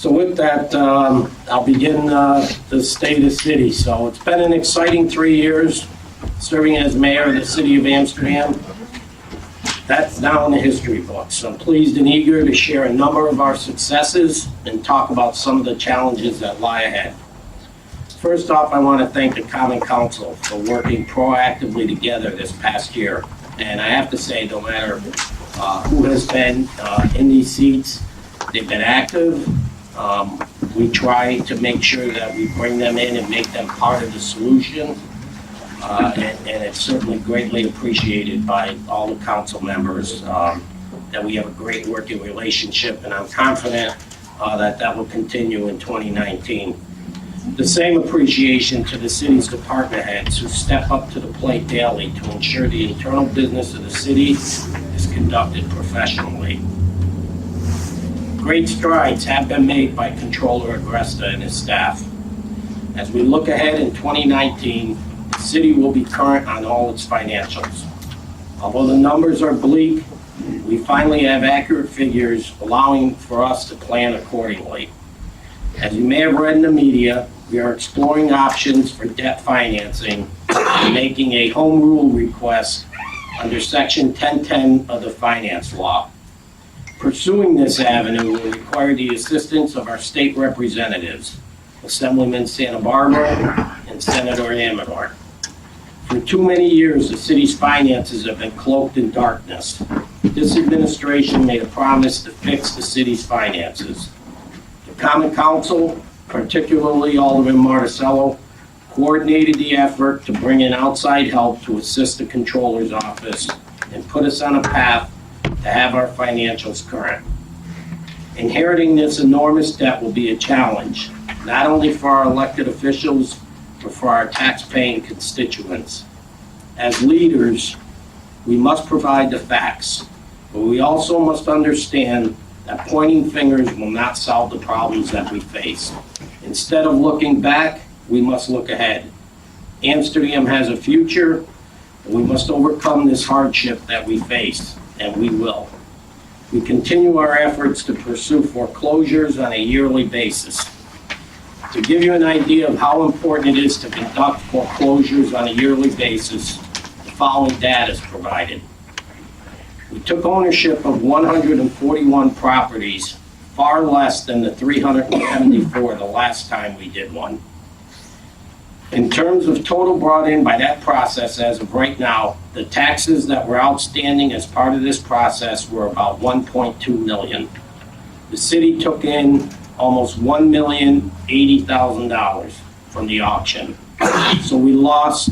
So with that, I'll begin the state of the city. So it's been an exciting 3 years serving as mayor of the city of Amsterdam. That's now in the history books. I'm pleased and eager to share a number of our successes and talk about some of the challenges that lie ahead. First off, I want to thank the Common Council for working proactively together this past year. And I have to say, no matter who has been in these seats, they've been active. We try to make sure that we bring them in and make them part of the solution. And it's certainly greatly appreciated by all the council members that we have a great working relationship, and I'm confident that will continue in 2019. The same appreciation to the city's department heads who step up to the plate daily to ensure the internal business of the city is conducted professionally. Great strides have been made by Controller Agresta and his staff. As we look ahead in 2019, the city will be current on all its financials. Although the numbers are bleak, we finally have accurate figures allowing for us to plan accordingly. As you may have read in the media, we are exploring options for debt financing and making a home rule request under Section 1010 of the Finance Law. Pursuing this avenue will require the assistance of our state representatives, Assemblyman Santa Barbara and Senator Amador. For too many years, the city's finances have been cloaked in darkness. This administration made a promise to fix the city's finances. The Common Council, particularly Alderman Marticello, coordinated the effort to bring in outside help to assist the Controller's office and put us on a path to have our financials current. Inheriting this enormous debt will be a challenge, not only for our elected officials, but for our tax-paying constituents. As leaders, we must provide the facts, but we also must understand that pointing fingers will not solve the problems that we face. Instead of looking back, we must look ahead. Amsterdam has a future, and we must overcome this hardship that we face, and we will. We continue our efforts to pursue foreclosures on a yearly basis. To give you an idea of how important it is to conduct foreclosures on a yearly basis, the following data is provided. We took ownership of 141 properties, far less than the 374 the last time we did one. In terms of total brought in by that process as of right now, the taxes that were outstanding as part of this process were about $1.2 million. The city took in almost $1,080,000 from the auction. So we lost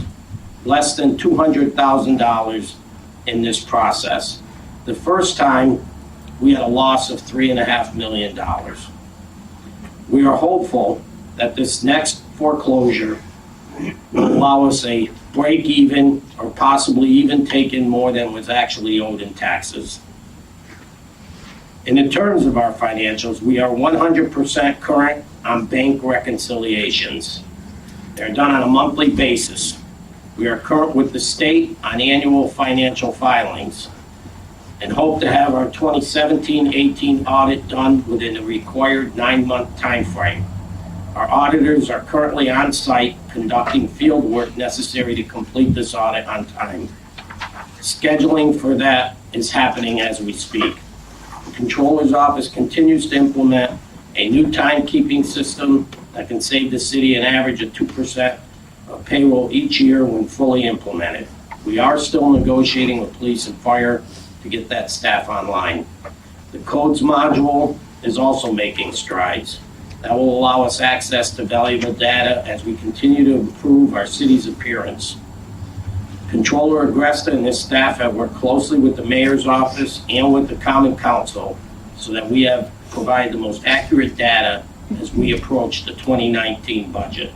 less than $200,000 in this process. The first time, we had a loss of $3.5 million. We are hopeful that this next foreclosure will allow us a break even or possibly even take in more than was actually owed in taxes. And in terms of our financials, we are 100% current on bank reconciliations. They're done on a monthly basis. We are current with the state on annual financial filings and hope to have our 2017-18 audit done within the required 9-month time frame. Our auditors are currently on site conducting field work necessary to complete this audit on time. Scheduling for that is happening as we speak. The Controller's Office continues to implement a new timekeeping system that can save the city an average of 2% of payroll each year when fully implemented. We are still negotiating with police and fire to get that staff online. The codes module is also making strides. That will allow us access to valuable data as we continue to improve our city's appearance. Controller Agresta and his staff have worked closely with the mayor's office and with the Common Council so that we have provided the most accurate data as we approach the 2019 budget.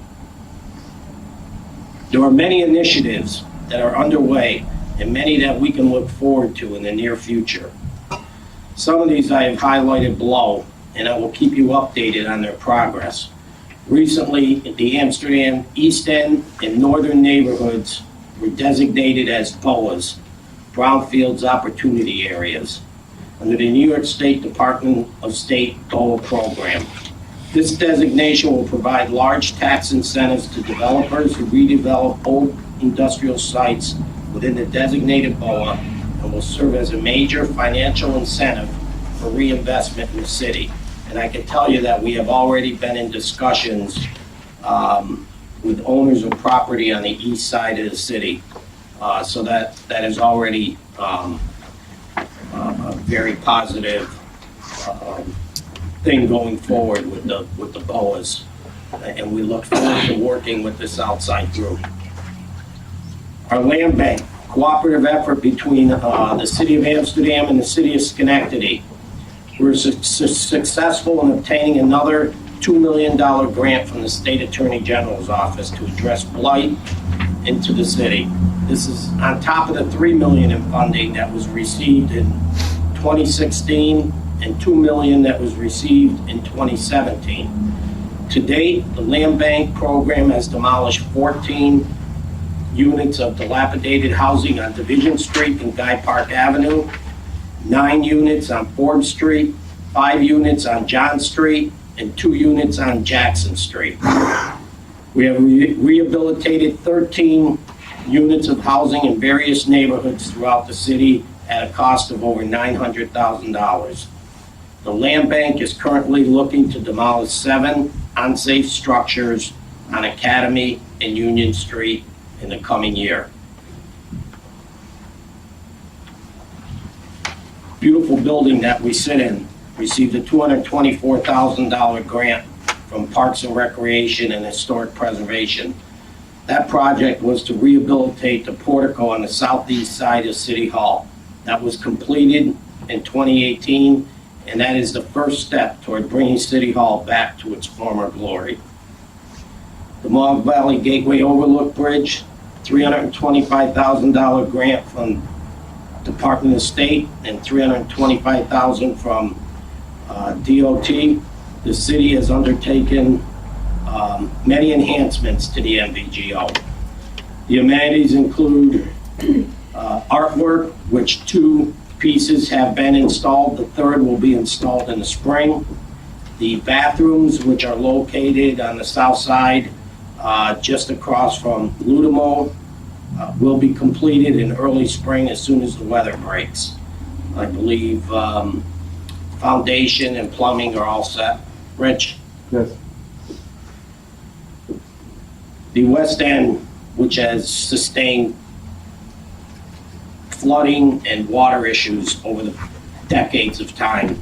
There are many initiatives that are underway and many that we can look forward to in the near future. Some of these I have highlighted below, and I will keep you updated on their progress. Recently, the Amsterdam East End and northern neighborhoods were designated as BOAs, Brownfields Opportunity Areas, under the New York State Department of State BOA program. This designation will provide large tax incentives to developers who redevelop old industrial sites within the designated BOA and will serve as a major financial incentive for reinvestment in the city. And I can tell you that we have already been in discussions with owners of property on the east side of the city. So that is already a very positive thing going forward with the BOAs. And we look forward to working with this outside group. Our land bank, cooperative effort between the City of Amsterdam and the City of Schenectady. We're successful in obtaining another $2 million grant from the State Attorney General's office to address blight into the city. This is on top of the $3 million in funding that was received in 2016 and $2 million that was received in 2017. To date, the land bank program has demolished 14 units of dilapidated housing on Division Street and Guy Park Avenue, 9 units on Forbes Street, 5 units on John Street, and 2 units on Jackson Street. We have rehabilitated 13 units of housing in various neighborhoods throughout the city at a cost of over $900,000. The land bank is currently looking to demolish 7 unsafe structures on Academy and Union Street in the coming year. Beautiful building that we sit in received a $224,000 grant from Parks and Recreation and Historic Preservation. That project was to rehabilitate the portico on the southeast side of City Hall. That was completed in 2018, and that is the first step toward bringing City Hall back to its former glory. The Mohawk Valley Gateway Overlook Bridge, $325,000 grant from Department of State and $325,000 from DOT. The city has undertaken many enhancements to the MVGO. The amenities include artwork, which 2 pieces have been installed. The third will be installed in the spring. The bathrooms, which are located on the south side, just across from Ludimo, will be completed in early spring as soon as the weather breaks. I believe foundation and plumbing are all set. Rich? Yes. The West End, which has sustained flooding and water issues over the decades of time.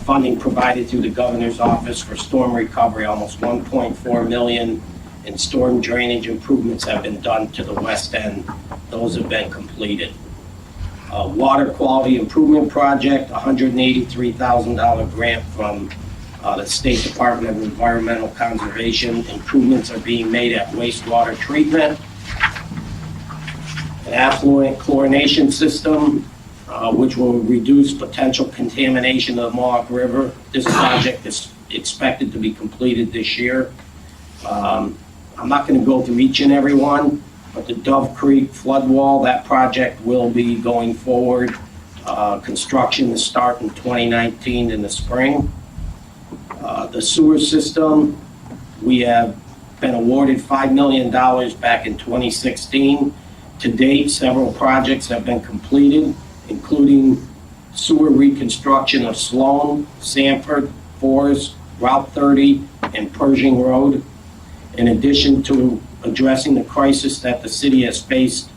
Funding provided through the Governor's Office for Storm Recovery, almost $1.4 million in storm drainage improvements have been done to the West End. Those have been completed. Water Quality Improvement Project, $183,000 grant from the State Department of Environmental Conservation. Improvements are being made at wastewater treatment. An affluent chlorination system, which will reduce potential contamination of the Mohawk River. This project is expected to be completed this year. I'm not going to go through each and every one, but the Dove Creek flood wall, that project will be going forward. Construction will start in 2019 in the spring. The sewer system, we have been awarded $5 million back in 2016. To date, several projects have been completed, including sewer reconstruction of Sloan, Sanford, Forest, Route 30, and Pershing Road. In addition to addressing the crisis that the city has faced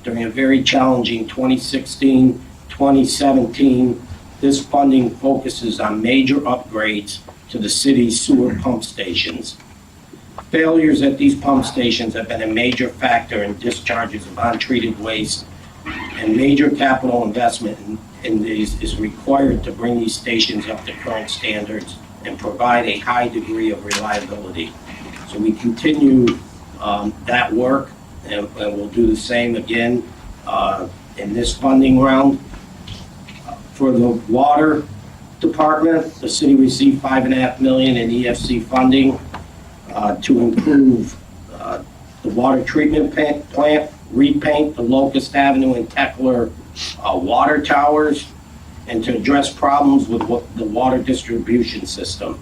during a very challenging 2016-2017, this funding focuses on major upgrades to the city's sewer pump stations. Failures at these pump stations have been a major factor in discharges of untreated waste, and major capital investment in these is required to bring these stations up to current standards and provide a high degree of reliability. So we continue that work, and we'll do the same again in this funding round. For the water department, the city received $5.5 million in EFC funding to improve the water treatment plant, repaint the Locust Avenue and Teckler water towers, and to address problems with the water distribution system.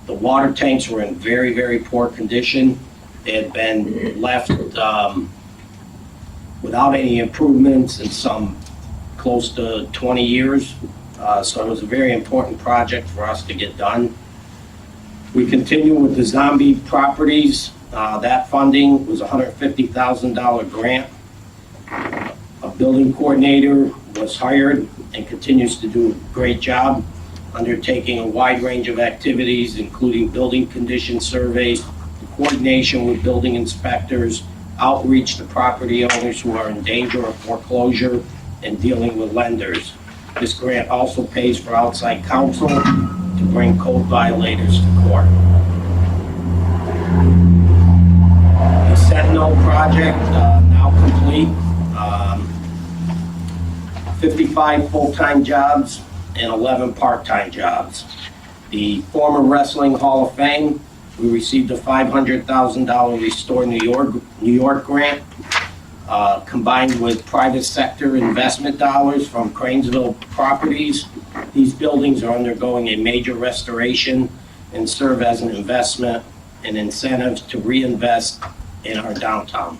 The water tanks were in very, very poor condition. They had been left without any improvements in some close to 20 years. So it was a very important project for us to get done. We continue with the zombie properties. That funding was a $150,000 grant. A building coordinator was hired and continues to do a great job, undertaking a wide range of activities, including building condition surveys, coordination with building inspectors, outreach to property owners who are in danger of foreclosure, and dealing with lenders. This grant also pays for outside counsel to bring code violators to court. The Sentinel project, now complete. 55 full-time jobs and 11 part-time jobs. The former Wrestling Hall of Fame, we received a $500,000 Restore New York grant, combined with private sector investment dollars from Cranesville Properties. These buildings are undergoing a major restoration and serve as an investment and incentives to reinvest in our downtown.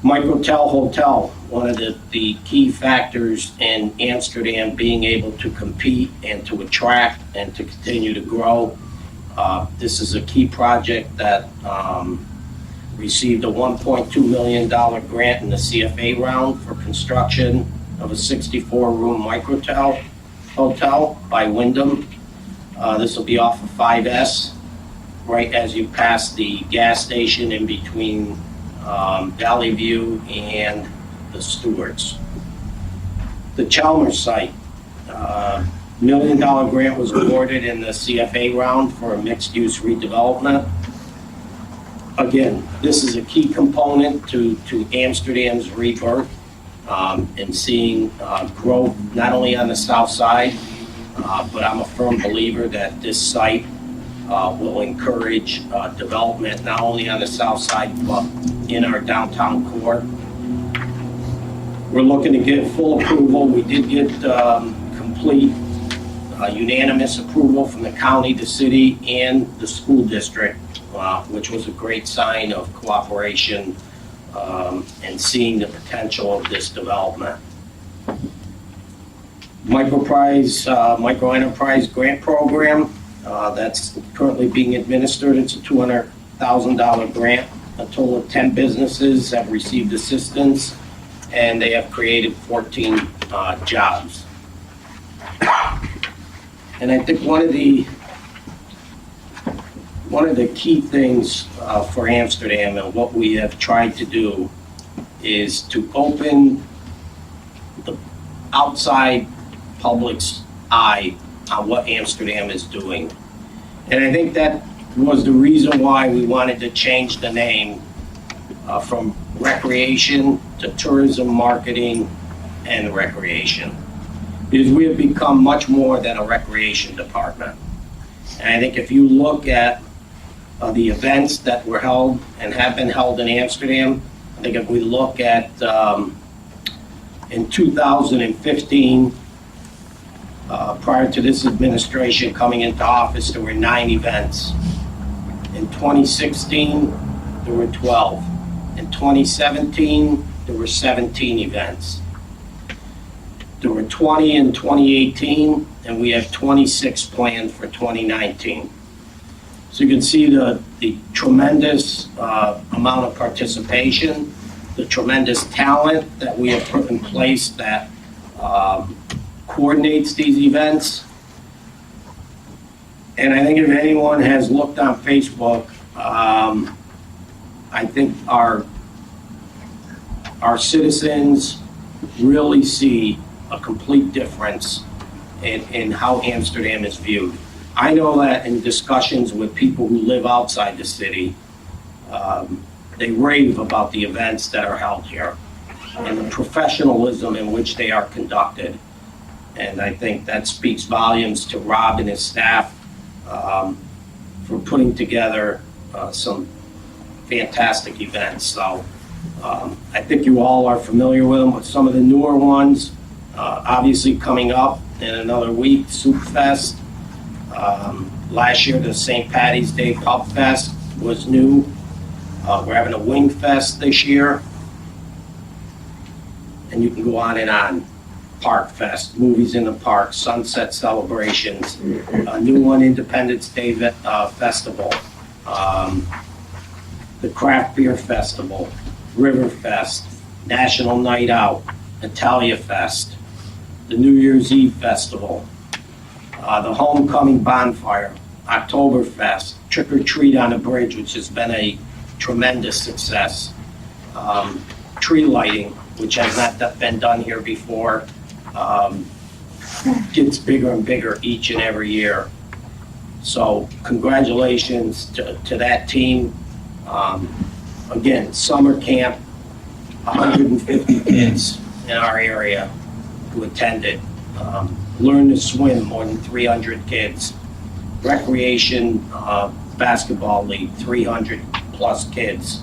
Microtel Hotel, one of the key factors in Amsterdam being able to compete and to attract and to continue to grow. This is a key project that received a $1.2 million grant in the CFA round for construction of a 64-room Microtel Hotel by Wyndham. This will be off of 5S, right as you pass the gas station in between Valley View and the Stewarts. The Chalmers site, $1 million grant was awarded in the CFA round for a mixed-use redevelopment. Again, this is a key component to Amsterdam's rebirth and seeing growth not only on the south side, but I'm a firm believer that this site will encourage development not only on the south side, but in our downtown core. We're looking to get full approval. We did get complete unanimous approval from the county, the city, and the school district, which was a great sign of cooperation and seeing the potential of this development. Microenterprise grant program, that's currently being administered. It's a $200,000 grant. A total of 10 businesses have received assistance, and they have created 14 jobs. And I think one of the key things for Amsterdam and what we have tried to do is to open the outside public's eye on what Amsterdam is doing. And I think that was the reason why we wanted to change the name from recreation to tourism, marketing, and recreation. Because we have become much more than a recreation department. And I think if you look at the events that were held and have been held in Amsterdam, I think if we look at in 2015, prior to this administration coming into office, there were 9 events. In 2016, there were 12. In 2017, there were 17 events. There were 20 in 2018, and we have 26 planned for 2019. So you can see the tremendous amount of participation, the tremendous talent that we have put in place that coordinates these events. And I think if anyone has looked on Facebook, I think our citizens really see a complete difference in how Amsterdam is viewed. I know that in discussions with people who live outside the city, they rave about the events that are held here and the professionalism in which they are conducted. And I think that speaks volumes to Rob and his staff for putting together some fantastic events. So I think you all are familiar with them, with some of the newer ones. Obviously coming up in another week, Soup Fest. Last year, the St. Patty's Day Pub Fest was new. We're having a Wing Fest this year. And you can go on and on. Park Fest, movies in the park, sunset celebrations, a new one, Independence Day Festival, the Craft Beer Festival, River Fest, National Night Out, Italia Fest, the New Year's Eve Festival, the Homecoming Bonfire, Oktoberfest, Trick or Treat on the Bridge, which has been a tremendous success, tree lighting, which has not been done here before, gets bigger and bigger each and every year. So congratulations to that team. Again, summer camp, 150 kids in our area who attended. Learn to swim, more than 300 kids. Recreation basketball league, 300 plus kids.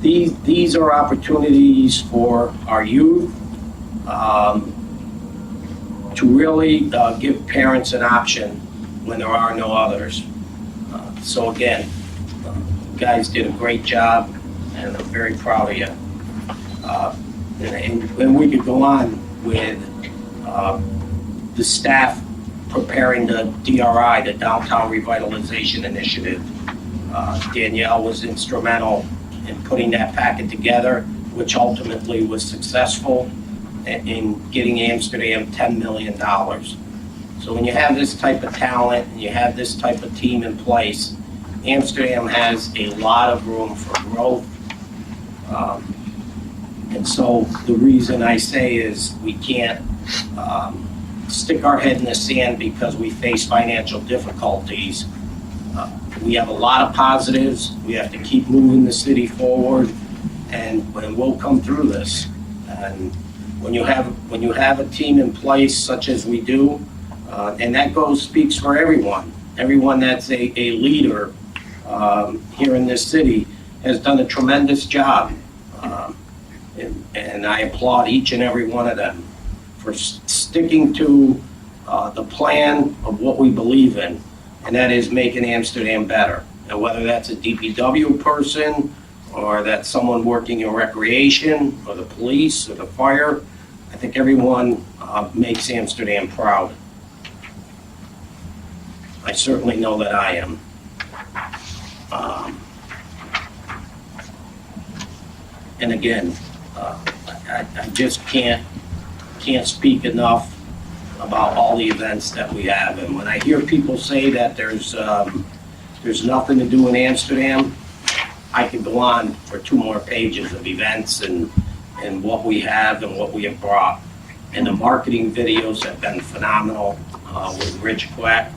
These are opportunities for our youth to really give parents an option when there are no others. So again, you guys did a great job, and I'm very proud of you. And we could go on with the staff preparing the DRI, the Downtown Revitalization Initiative. Danielle was instrumental in putting that packet together, which ultimately was successful in getting Amsterdam $10 million. So when you have this type of talent and you have this type of team in place, Amsterdam has a lot of room for growth. And so the reason I say is we can't stick our head in the sand because we face financial difficulties. We have a lot of positives. We have to keep moving the city forward, and we'll come through this. And when you have a team in place such as we do, and that speaks for everyone that's a leader here in this city has done a tremendous job. And I applaud each and every one of them for sticking to the plan of what we believe in, and that is making Amsterdam better. And whether that's a DPW person, or that's someone working in recreation, or the police, or the fire, I think everyone makes Amsterdam proud. I certainly know that I am. And again, I just can't speak enough about all the events that we have. And when I hear people say that there's nothing to do in Amsterdam, I could go on for 2 more pages of events and what we have and what we have brought. And the marketing videos have been phenomenal with Rich Quack,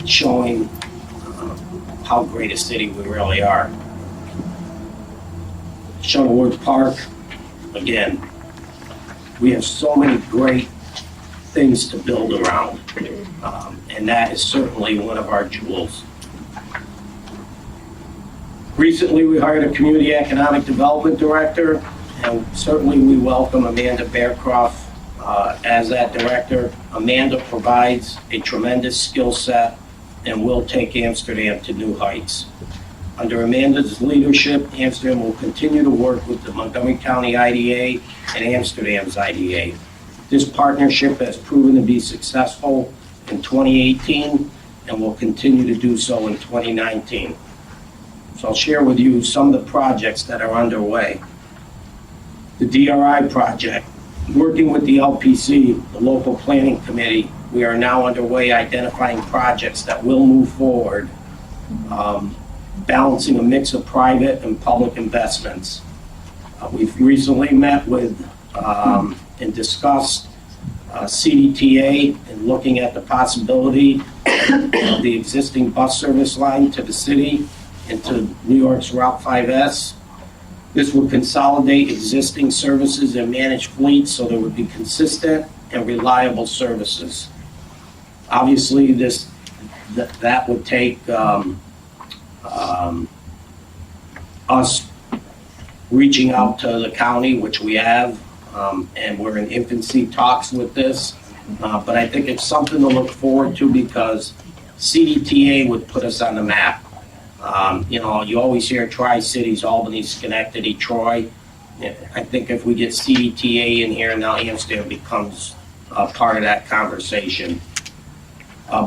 showing how great a city we really are. Shuttleworth Park, again, we have so many great things to build around, and that is certainly one of our jewels. Recently, we hired a community economic development director, and certainly we welcome Amanda Bearcroft as that director. Amanda provides a tremendous skill set and will take Amsterdam to new heights. Under Amanda's leadership, Amsterdam will continue to work with the Montgomery County IDA and Amsterdam's IDA. This partnership has proven to be successful in 2018 and will continue to do so in 2019. So I'll share with you some of the projects that are underway. The DRI project, working with the LPC, the local planning committee, we are now underway identifying projects that will move forward, balancing a mix of private and public investments. We've recently met with and discussed CDTA and looking at the possibility of the existing bus service line to the city into New York's Route 5S. This would consolidate existing services and manage fleets so there would be consistent and reliable services. Obviously, that would take us reaching out to the county, which we have, and we're in infancy talks with this. But I think it's something to look forward to because CDTA would put us on the map. You know, you always hear Tri-Cities, Albany, Schenectady, Troy. I think if we get CDTA in here, now Amsterdam becomes part of that conversation.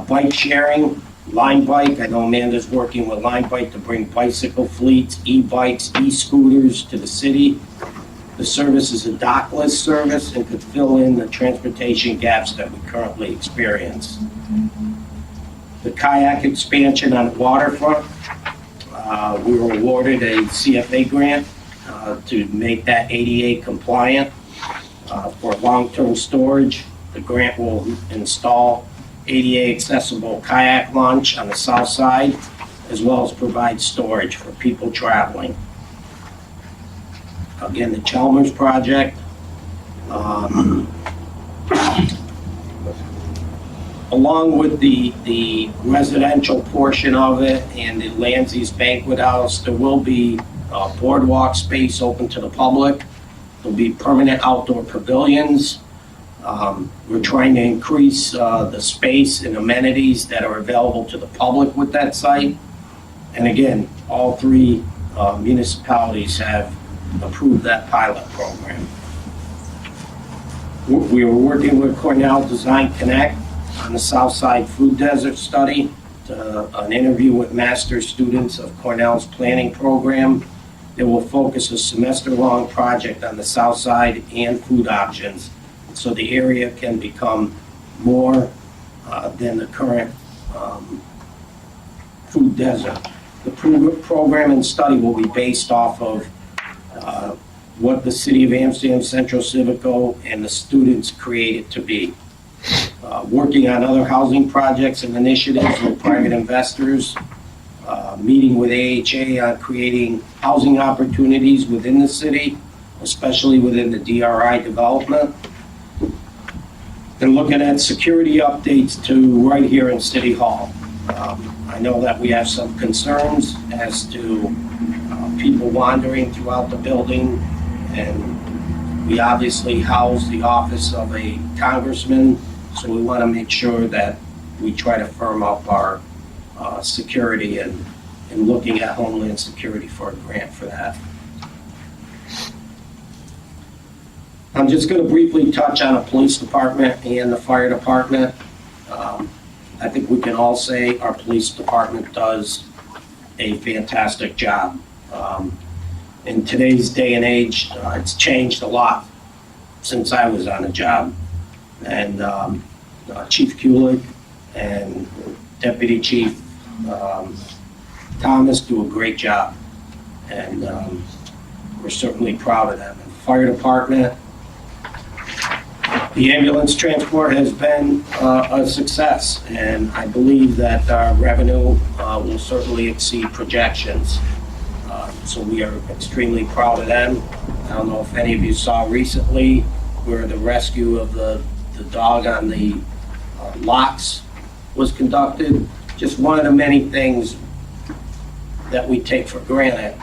Bike sharing, Line Bike. I know Amanda's working with Line Bike to bring bicycle fleets, e-bikes, e-scooters to the city. The service is a dockless service and could fill in the transportation gaps that we currently experience. The kayak expansion on the waterfront. We were awarded a CFA grant to make that ADA compliant for long-term storage. The grant will install ADA accessible kayak launch on the south side, as well as provide storage for people traveling. Again, the Chalmers project. Along with the residential portion of it and the Landsey's Banquet House, there will be boardwalk space open to the public. There'll be permanent outdoor pavilions. We're trying to increase the space and amenities that are available to the public with that site. And again, all three municipalities have approved that pilot program. We were working with Cornell Design Connect on the Southside Food Desert Study, an interview with master students of Cornell's planning program. It will focus a semester-long project on the South Side and food options, so the area can become more than the current food desert. The program and study will be based off of what the City of Amsterdam Central Civico and the students create it to be. Working on other housing projects and initiatives with private investors, meeting with AHA on creating housing opportunities within the city, especially within the DRI development, and looking at security updates to right here in City Hall. I know that we have some concerns as to people wandering throughout the building, and we obviously house the office of a congressman, so we want to make sure that we try to firm up our security and looking at Homeland Security for a grant for that. I'm just going to briefly touch on the police department and the fire department. I think we can all say our police department does a fantastic job. In today's day and age, it's changed a lot since I was on the job. And Chief Kulik and Deputy Chief Thomas do a great job. And we're certainly proud of them. And the fire department, the ambulance transport has been a success, and I believe that our revenue will certainly exceed projections. So we are extremely proud of them. I don't know if any of you saw recently where the rescue of the dog on the locks was conducted. Just one of the many things that we take for granted.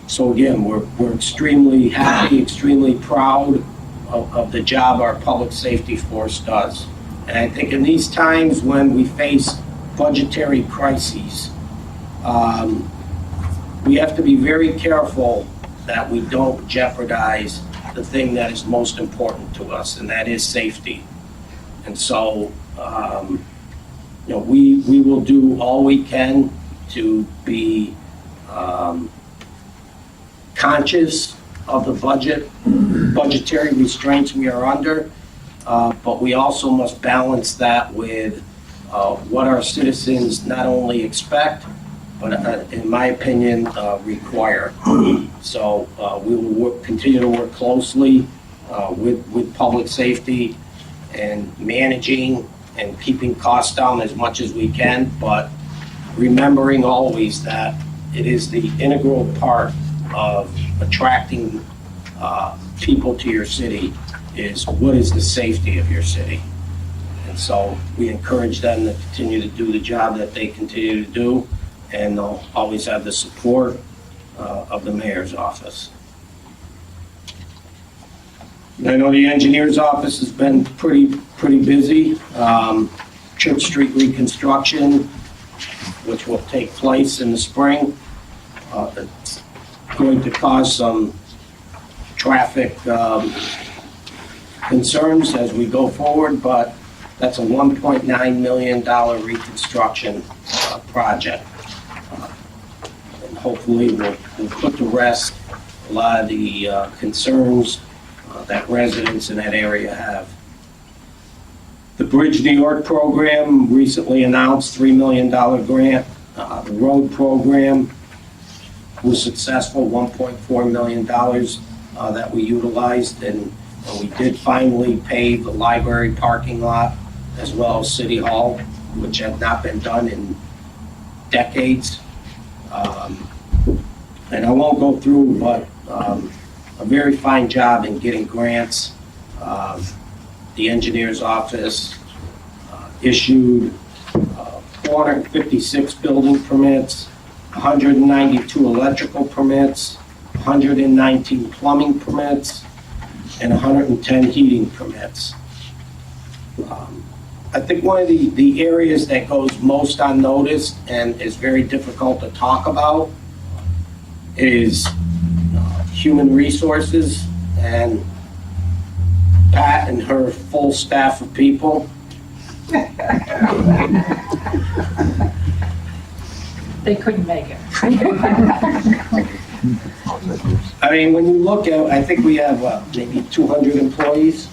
So again, we're extremely happy, extremely proud of the job our public safety force does. And I think in these times when we face budgetary crises, we have to be very careful that we don't jeopardize the thing that is most important to us, and that is safety. And so, we will do all we can to be conscious of the budgetary restraints we are under, but we also must balance that with what our citizens not only expect, but in my opinion, require. So we will continue to work closely with public safety and managing and keeping costs down as much as we can, but remembering always that it is the integral part of attracting people to your city is what is the safety of your city. And so we encourage them to continue to do the job that they continue to do, and they'll always have the support of the mayor's office. I know the engineer's office has been pretty busy. Church Street reconstruction, which will take place in the spring. It's going to cause some traffic concerns as we go forward, but that's a $1.9 million reconstruction project. And hopefully we'll put to rest a lot of the concerns that residents in that area have. The Bridge New York program recently announced $3 million grant. The road program was successful, $1.4 million that we utilized, and we did finally pave the library parking lot as well as City Hall, which had not been done in decades. And I won't go through, but a very fine job in getting grants. The engineer's office issued 456 building permits, 192 electrical permits, 119 plumbing permits, and 110 heating permits. I think one of the areas that goes most unnoticed and is very difficult to talk about is human resources, and Pat and her full staff of people. They couldn't make it. I mean, when you look at, I think we have, maybe 200 employees.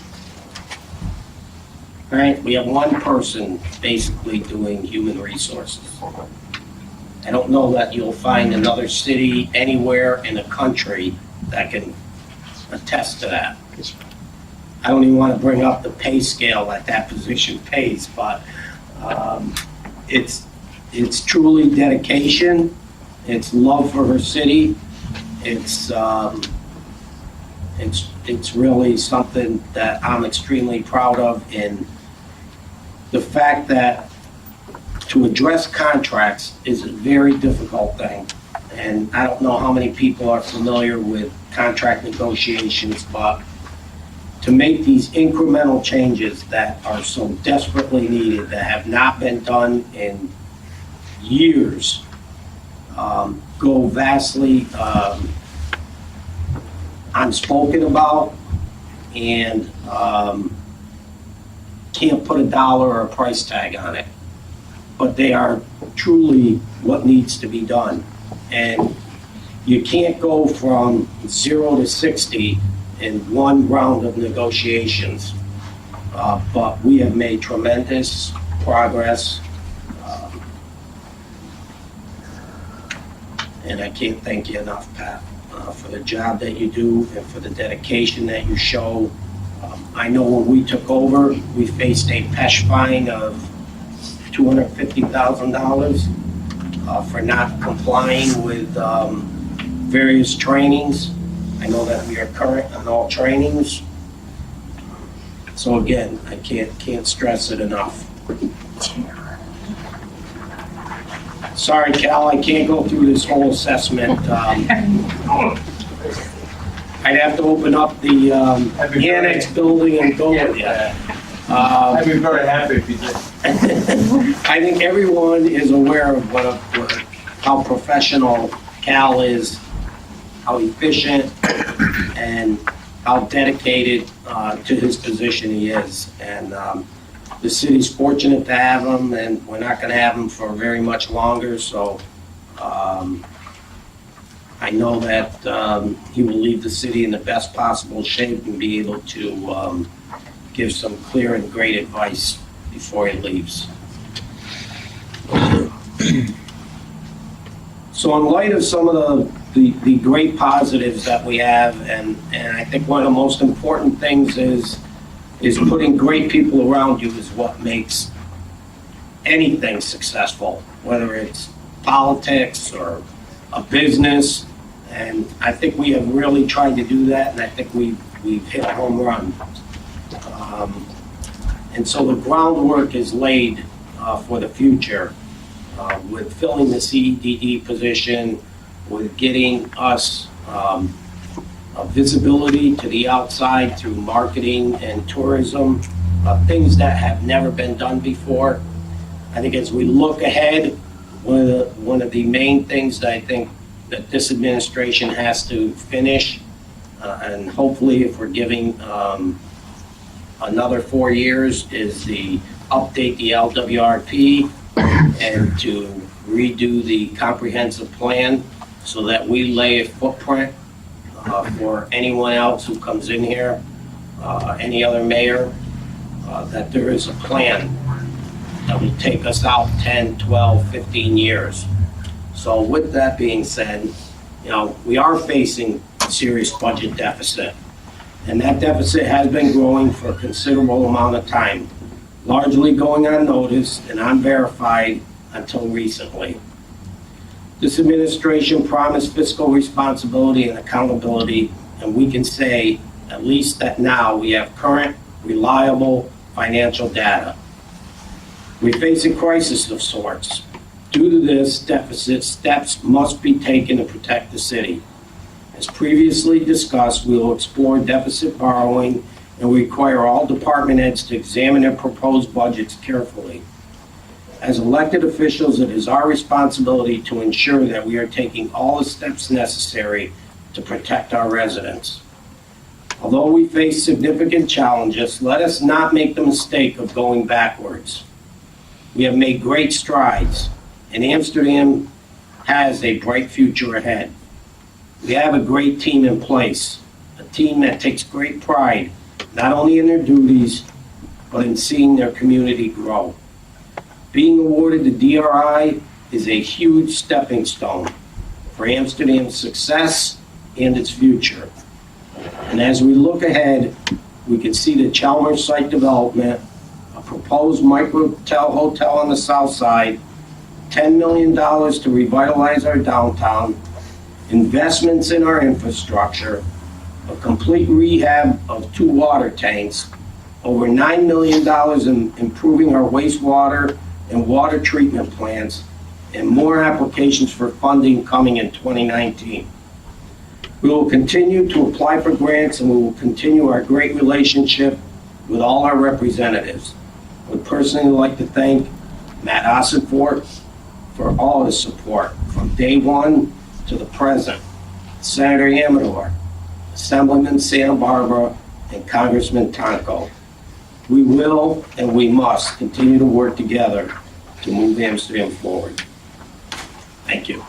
Right? We have one person basically doing human resources. I don't know that you'll find another city anywhere in the country that can attest to that. I don't even want to bring up the pay scale that position pays, but it's truly dedication. It's love for her city. It's really something that I'm extremely proud of, and the fact that to address contracts is a very difficult thing. And I don't know how many people are familiar with contract negotiations, but to make these incremental changes that are so desperately needed, that have not been done in years, go vastly unspoken about, and can't put a dollar or a price tag on it. But they are truly what needs to be done. And you can't go from 0 to 60 in one round of negotiations. But we have made tremendous progress. And I can't thank you enough, Pat, for the job that you do and for the dedication that you show. I know when we took over, we faced a PESH fine of $250,000 for not complying with various trainings. I know that we are current on all trainings. So again, I can't stress it enough. Sorry, Cal, I can't go through this whole assessment. I'd have to open up the annex building and go with you. I'd be very happy if you did. I think everyone is aware of how professional Cal is, how efficient, and how dedicated to his position he is. And the city's fortunate to have him, and we're not going to have him for very much longer. So I know that he will leave the city in the best possible shape and be able to give some clear and great advice before he leaves. So in light of some of the great positives that we have, and I think one of the most important things is putting great people around you is what makes anything successful, whether it's politics or a business. And I think we have really tried to do that, and I think we've hit a home run. And so the groundwork is laid for the future with filling the CEDD position, with getting us visibility to the outside through marketing and tourism, things that have never been done before. I think as we look ahead, one of the main things that I think that this administration has to finish, and hopefully if we're giving another 4 years, is the update the LWRP and to redo the comprehensive plan so that we lay a footprint for anyone else who comes in here, any other mayor, that there is a plan that will take us out 10, 12, 15 years. So with that being said, we are facing a serious budget deficit. And that deficit has been growing for a considerable amount of time, largely going unnoticed and unverified until recently. This administration promised fiscal responsibility and accountability, and we can say, at least that now, we have current, reliable financial data. We face a crisis of sorts. Due to this deficit, steps must be taken to protect the city. As previously discussed, we will explore deficit borrowing and require all department heads to examine their proposed budgets carefully. As elected officials, it is our responsibility to ensure that we are taking all the steps necessary to protect our residents. Although we face significant challenges, let us not make the mistake of going backwards. We have made great strides, and Amsterdam has a bright future ahead. We have a great team in place, a team that takes great pride not only in their duties, but in seeing their community grow. Being awarded the DRI is a huge stepping stone for Amsterdam's success and its future. And as we look ahead, we can see the Chalmers site development, a proposed micro-hotel on the south side, $10 million to revitalize our downtown, investments in our infrastructure, a complete rehab of 2 water tanks, over $9 million in improving our wastewater and water treatment plants, and more applications for funding coming in 2019. We will continue to apply for grants, and we will continue our great relationship with all our representatives. I would personally like to thank Matt Ossenfort for all his support from day one to the present, Senator Amador, Assemblyman Santa Barbara, and Congressman Tonko. We will and we must continue to work together to move Amsterdam forward. Thank you.